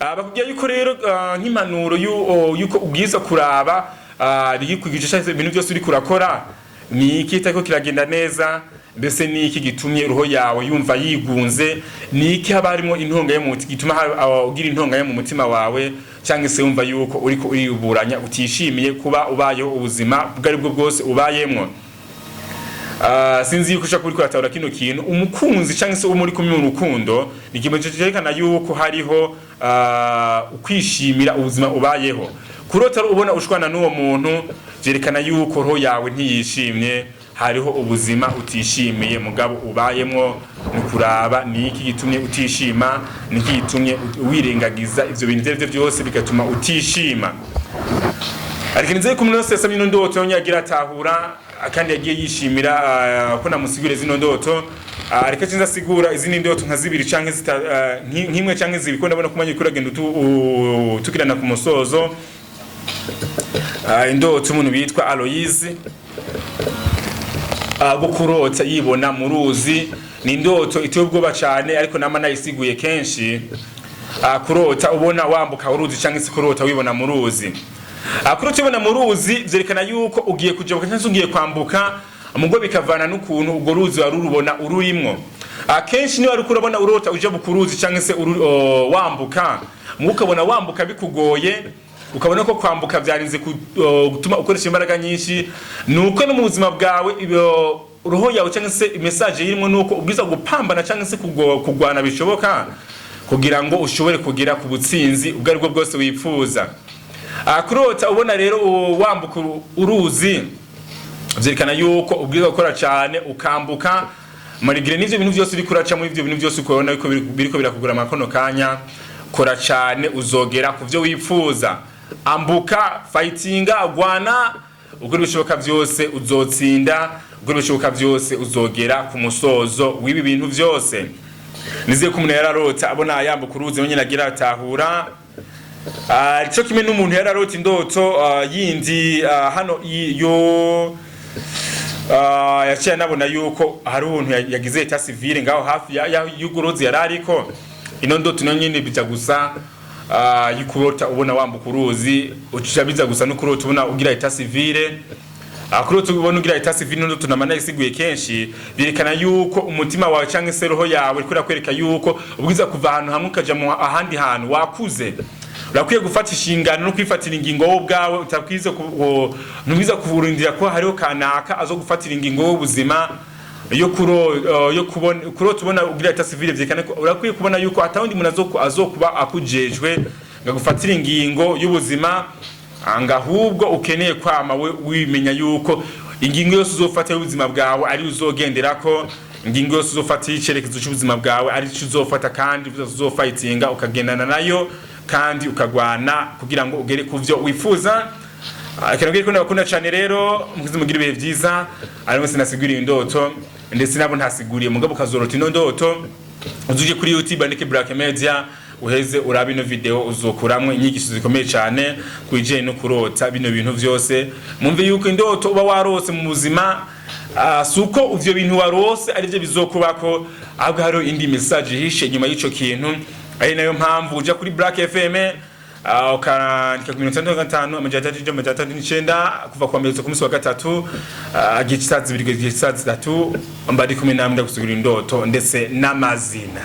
bakubwiye yuko rero nk'impanuro yuko ubwiza kuraba bigikwigisha ibintu byose uri kurakora ni iki tako kiragenda neza, mbese ni iki gitumye roho yawe yumva yigunze, ni iki haba harimo intonga yo mu mutima gituma ugira intonga yo mu mutima wawe, cyangwa se wumva yuko uriko uriburanya utishimiye kuba ubayeho ubuzima bwari bwo bwose ubayemwo. Sinzi yuko ushaka kuri kuratahura kino kintu. Umukunzi cyangwa se umuri kumwe mu rukundo ni ikimenyetso cyerekana yuko hariho ukwishimira ubuzima ubayeho. Kurota ubona ushwana n'uwo muntu byerekana yuko roho yawe ntiyishimye, hariho ubuzima utishimiye mugabo ubayemwo. Nukuraba ni iki gitumye utishima, ni iki gitumye wirengagiza ivyo bintu byose bigatuma utishima. Ariko nizeye ko umuntu wese ino ndoto Unagire atahura kandi yagiye yishimira ko namusigure zino ndoto. Ariko cinza sigura izindi ndoto nka zibiri canke nkimwe canke zibiri ko ndabona kumanya kuragenda tukirana ku musozo. Indoto umuntu bitwa Aloise Kurota yibona mu ruzi, ni indoto iteye ubwoba cyane ariko nama nayisiguye kenshi. Kurota ubona wambuka uruzi cyangwa se kurota wibona mu ruzi. Kurota ubona mu ruzi byerekana yuko ugiye kujabuka cyangwa ugiye kwambuka, mugo bikavana n'ukuntu ubwo ruzi warurubona ururimwo. Akenshi ni wari kurabona urota uje bukuruzi cyangwa se wambuka, mukabona wambuka bikugoye, ukabona ko kwambuka byarinze gutuma ukoresha imbaraga nyinshi, nuko no mu buzima bwawe roho yawe cyangwa se message yirimo nuko ubwiza gupambana cyangwa se kugwana bishoboka kugira ngo ushobore kugira ku butsinzi ubwo aribwo bwose wifuza. Kurota ubona rero wambuka uruzi byerekana yuko ubwiza gukora cyane ukambuka, marigire n'ivyo bintu byose uri kuraca muri ivyo bintu byose ukubona yuko biriko birakugura amakono kanya. Kora cyane uzogera ku byo wifuza. Ambuka, fightinga, agwana, ubwo bishoboka byose uzotsinda, ubwo bishoboka byose uzogera ku musozo w'ibi bintu byose. Nizeye ko umuntu yararota abona yambuka uruzi Unagire atahura. Cyo kimwe n'umuntu yararota indoto yindi hano yo yaciye nabona yuko hari umuntu yagize eta civile ngaho hafi y'uguruzi yarariko. Ino ndoto nyine bija gusa yikurota ubona wambuka uruzi, ucisha biza gusa no kurota ubona ugira eta civile. Kurota ubona ugira eta civile ndoto namana isiguye kenshi birekana yuko umutima wawe cyangwa se roho yawe kuri kwereka yuko ubwiza kuva ahantu hamwe ukaja mu ahandi hantu wakuze. Urakwiye gufata ishingano no kwifatira ingingo wowe ubwawe, utakwize ntubiza kuvurindira ko hariho kanaka azo gufatira ingingo y'ubuzima. Yo kubona kurota ubona ugira eta civile byekana ko urakwiye kubona yuko atawundi muntu azokuba akujejwe ngagufatira ingingo y'ubuzima, angahubwo ukeneye kwama we wimenya yuko ingingo yose uzofata y'ubuzima bwawe ari uzogenderako, ingingo yose uzofata y'icyerekezo cy'ubuzima bwawe ari cyo uzofata kandi uzofightinga ukagendana nayo kandi ukagwana kugira ngo ugere ku byo wifuza. Akanogere ko nabakunda cyane rero mukize mugira ibihe byiza. Arimo sinasiguriye indoto ndetse nabo ntasiguriye mugabo kazorota ino ndoto. Uzuje kuri YouTube andike Black Media uheze urabe ino video uzokuramwe inyigisho zikomeye cyane kwijeye no kurota bino bintu byose. Mumve yuko indoto uba warose mu buzima suko uvyo bintu warose ari byo bizokubako, ahubwo haro indi message hishe nyuma y'ico kintu. Ari nayo mpamvu uja kuri Black FM ukandika ku 5 amajatatu kuva kwa mbere ku munsi wa gatatu gicazi 2 gicazi 3 mbari kumwe namwe ndagusugura indoto ndetse n'amazina.